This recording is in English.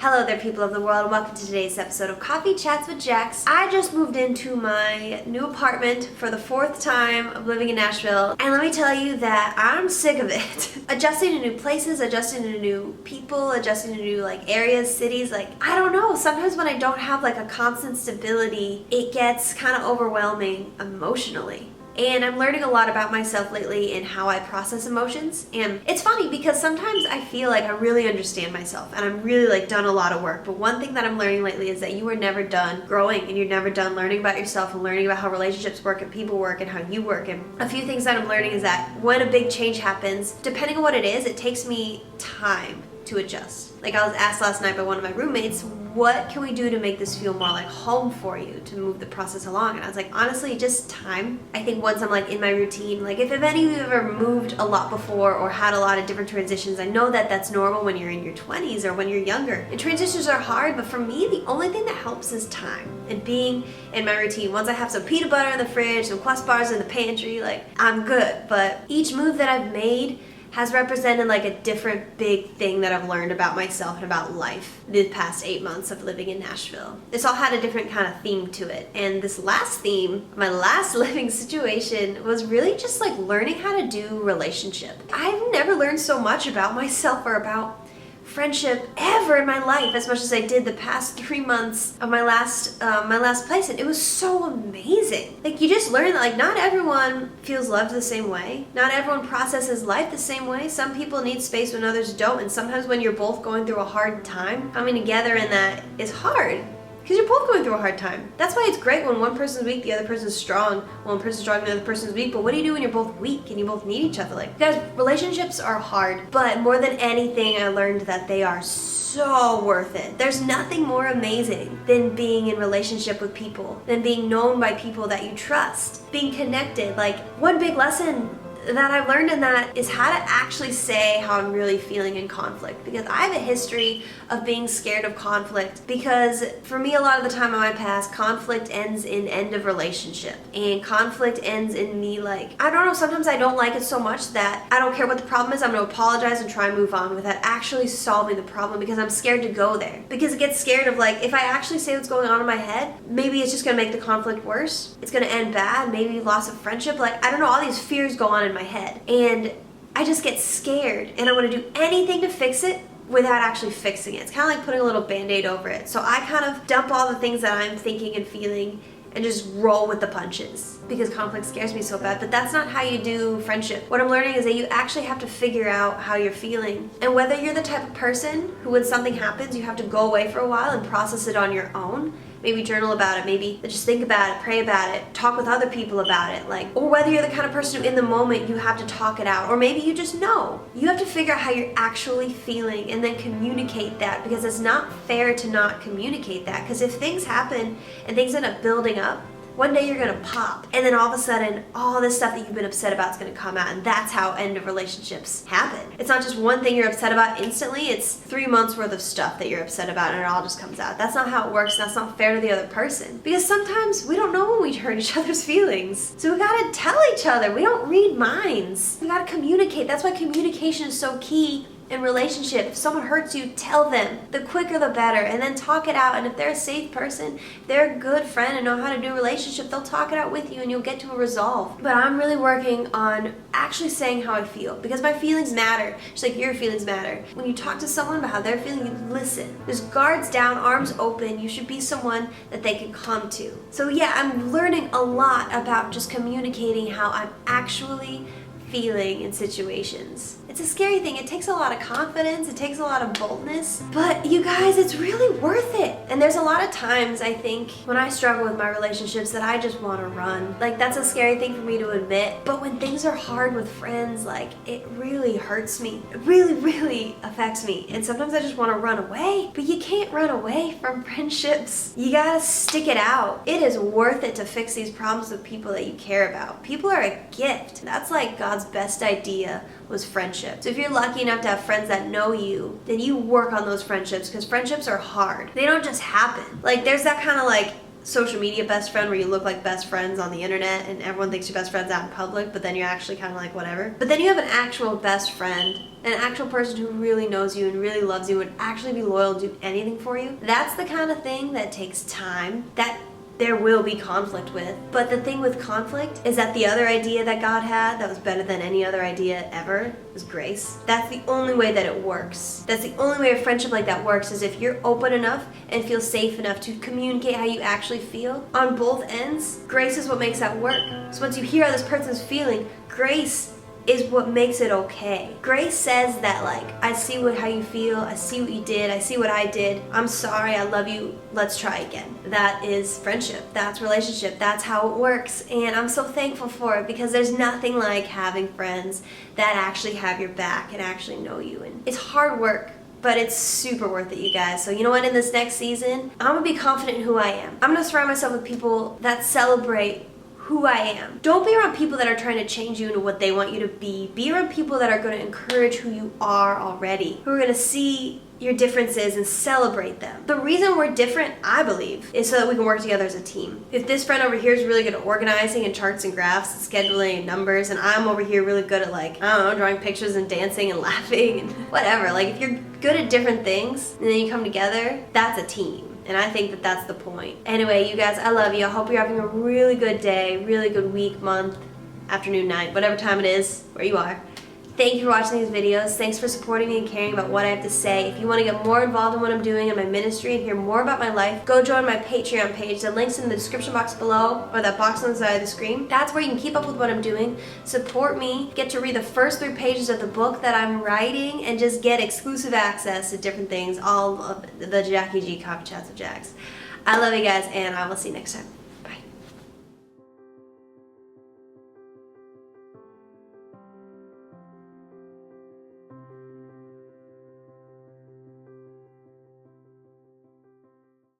Hello there, people of the world, and welcome to today's episode of Coffee Chats with Jax. I just moved into my new apartment for the 4th time of living in Nashville, and let me tell you that I'm sick of it. Adjusting to new places, adjusting to new people, adjusting to new areas, cities, I don't know. Sometimes when I don't have a constant stability, it gets kind of overwhelming emotionally. And I'm learning a lot about myself lately and how I process emotions. And it's funny because sometimes I feel like I really understand myself and I'm really done a lot of work. But one thing that I'm learning lately is that you are never done growing and you're never done learning about yourself and learning about how relationships work and people work and how you work. And a few things that I'm learning is that when a big change happens, depending on what it is, it takes me time to adjust. I was asked last night by one of my roommates, what can we do to make this feel more like home for you, to move the process along? And I was like, honestly, just time. I think once I'm in my routine, if any of you have ever moved a lot before or had a lot of different transitions, I know that that's normal when you're in your 20s or when you're younger. And transitions are hard, but for me, the only thing that helps is time and being in my routine. Once I have some peanut butter in the fridge, some Quest bars in the pantry, I'm good. But each move that I've made has represented a different big thing that I've learned about myself and about life the past 8 months of living in Nashville. It's all had a different kind of theme to it. And this last theme, my last living situation, was really just learning how to do relationship. I've never learned so much about myself or about friendship ever in my life as much as I did the past 3 months of my last place, and it was so amazing. You just learn that not everyone feels loved the same way, not everyone processes life the same way. Some people need space when others don't, and sometimes when you're both going through a hard time, coming together in that is hard. Because you're both going through a hard time. That's why it's great when one person's weak, the other person's strong. One person's strong, the other person's weak. But what do you do when you're both weak and you both need each other? Guys, relationships are hard. But more than anything, I learned that they are so worth it. There's nothing more amazing than being in relationship with people, than being known by people that you trust, being connected. One big lesson that I've learned in that is how to actually say how I'm really feeling in conflict, because I have a history of being scared of conflict, because for me a lot of the time in my past, conflict ends in end of relationship, and conflict ends in me I don't know, sometimes I don't like it so much that I don't care what the problem is, I'm going to apologize and try and move on without actually solving the problem, because I'm scared to go there, because it gets scared of if I actually say what's going on in my head, maybe it's just going to make the conflict worse, it's going to end bad, maybe loss of friendship, I don't know, all these fears go on in my head, and I just get scared and I want to do anything to fix it without actually fixing it. It's kind of like putting a little band-aid over it. So I kind of dump all the things that I'm thinking and feeling and just roll with the punches, because conflict scares me so bad. But that's not how you do friendship. What I'm learning is that you actually have to figure out how you're feeling, and whether you're the type of person who, when something happens, you have to go away for a while and process it on your own. Maybe journal about it, maybe just think about it, pray about it, talk with other people about it, or whether you're the kind of person who in the moment you have to talk it out, or maybe you just know. You have to figure out how you're actually feeling and then communicate that, because it's not fair to not communicate that, because if things happen and things end up building up, one day you're gonna pop, and then all of a sudden all this stuff that you've been upset about is gonna come out, and that's how end of relationships happen. It's not just one thing you're upset about instantly, it's 3 months worth of stuff that you're upset about, and it all just comes out. That's not how it works, and that's not fair to the other person, because sometimes we don't know when we hurt each other's feelings, so we gotta tell each other. We don't read minds, we gotta communicate. That's why communication is so key in relationship. If someone hurts you, tell them. The quicker the better, and then talk it out. And if they're a safe person, they're a good friend and know how to do a relationship, they'll talk it out with you and you'll get to a resolve. But I'm really working on actually saying how I feel, because my feelings matter, just like your feelings matter. When you talk to someone about how they're feeling, you listen. There's guards down, arms open. You should be someone that they can come to. So yeah, I'm learning a lot about just communicating how I'm actually feeling in situations. It's a scary thing. It takes a lot of confidence, it takes a lot of boldness, but you guys, it's really worth it. And there's a lot of times, I think, when I struggle with my relationships that I just want to run. That's a scary thing for me to admit, but when things are hard with friends, it really hurts me. It really, really affects me. And sometimes I just want to run away, but you can't run away from friendships. You gotta stick it out. It is worth it to fix these problems with people that you care about. People are a gift. That's God's best idea was friendship. So if you're lucky enough to have friends that know you, then you work on those friendships, because friendships are hard. They don't just happen. There's that kind of social media best friend where you look like best friends on the internet and everyone thinks you're best friends out in public, but then you're actually kind of like whatever. But then you have an actual best friend, an actual person who really knows you and really loves you, would actually be loyal, do anything for you. That's the kind of thing that takes time, that there will be conflict with. But the thing with conflict is that the other idea that God had that was better than any other idea ever was grace. That's the only way that it works. That's the only way a friendship like that works, is if you're open enough and feel safe enough to communicate how you actually feel on both ends. Grace is what makes that work. So once you hear how this person's feeling, grace is what makes it okay. Grace says that, like, I see how you feel, I see what you did, I see what I did, I'm sorry, I love you, let's try again. That is friendship, that's relationship, that's how it works, and I'm so thankful for it, because there's nothing like having friends that actually have your back and actually know you. And it's hard work, but it's super worth it, you guys. So you know what, in this next season, I'm gonna be confident in who I am. I'm gonna surround myself with people that celebrate who I am. Don't be around people that are trying to change you into what they want you to be. Be around people that are going to encourage who you are already, who are going to see your differences and celebrate them. The reason we're different, I believe, is so that we can work together as a team. If this friend over here is really good at organizing and charts and graphs and scheduling and numbers, and I'm over here really good at, like, I don't know, drawing pictures and dancing and laughing and whatever. Like, if you're good at different things and then you come together, that's a team. And I think that that's the point. Anyway, you guys, I love you. I hope you're having a really good day, really good week, month, afternoon, night, whatever time it is, where you are. Thank you for watching these videos. Thanks for supporting me and caring about what I have to say. If you want to get more involved in what I'm doing in my ministry and hear more about my life, go join my Patreon page. The link's in the description box below, or that box on the side of the screen. That's where you can keep up with what I'm doing, support me, get to read the first 3 pages of the book that I'm writing, and just get exclusive access to different things, all of the Jackie G Coffee Chats with Jax. I love you guys, and I will see you next time.